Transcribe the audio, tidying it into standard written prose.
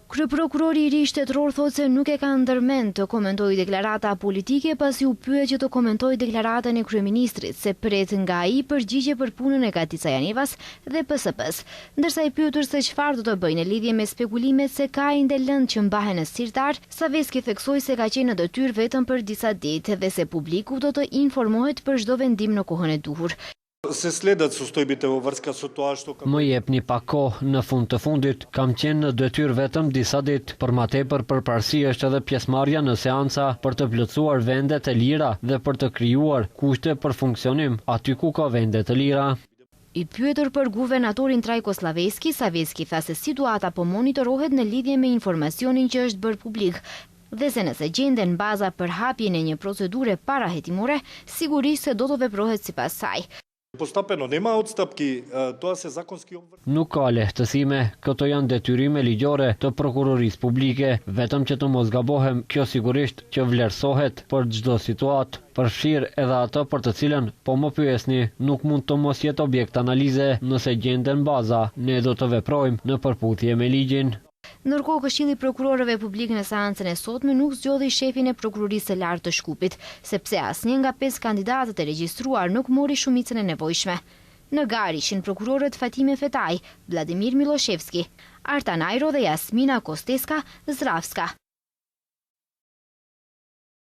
Kryeprokurori i ri shtetëror thotë se nuk e ka ndërmend të komentojë deklarata politike pasi u pyet që të komentojë deklaratën e kryeministrit se pret nga ai përgjigje për punën e Katis Ajanevas dhe PSP-s. Ndërsa i pyetur se çfarë do të bëjë në lidhje me spekulimet se ka ende lëndë që mbahen në sirtar, Saveski theksoi se ka qenë në detyrë vetëm për disa ditë dhe se publiku do të informohet për çdo vendim në kohën e duhur. Më jepni pak kohë, në fund të fundit kam qenë në detyrë vetëm disa ditë, për ma tepër përparësi është edhe pjesëmarrja në seanca për të plotësuar vendet e lira dhe për të krijuar kushte për funksionim aty ku ka vende të lira. I pyetur për guvernatorin Trajko Slaveski, Saveski tha se situata po monitorohet në lidhje me informacionin që është bërë publik dhe se nëse gjenden baza për hapjen e një procedure parahetimore, sigurisht se do të veprohet sipas saj. Nuk ka lehtësime, këto janë detyrime ligjore të prokurorisë publike, vetëm që të mos gabohem, kjo sigurisht që vlerësohet për çdo situatë, përfshirë edhe ato për të cilën po më pyesni, nuk mund të mos jetë objekt analize nëse gjenden baza, ne do të veprojmë në përputhje me ligjin. Ndërkohë, Këshilli i Prokurorëve Publik në seancën e sotme nuk zgjodhi shefin e Prokurorisë së Lartë të Shkupit, sepse asnjë nga 5 kandidatët e regjistruar nuk mori shumicën e nevojshme. Në garë ishin prokurorët Fatime Fetaj, Vladimir Miloševski, Artan Ajro dhe Jasmina Kosteska Zdravska.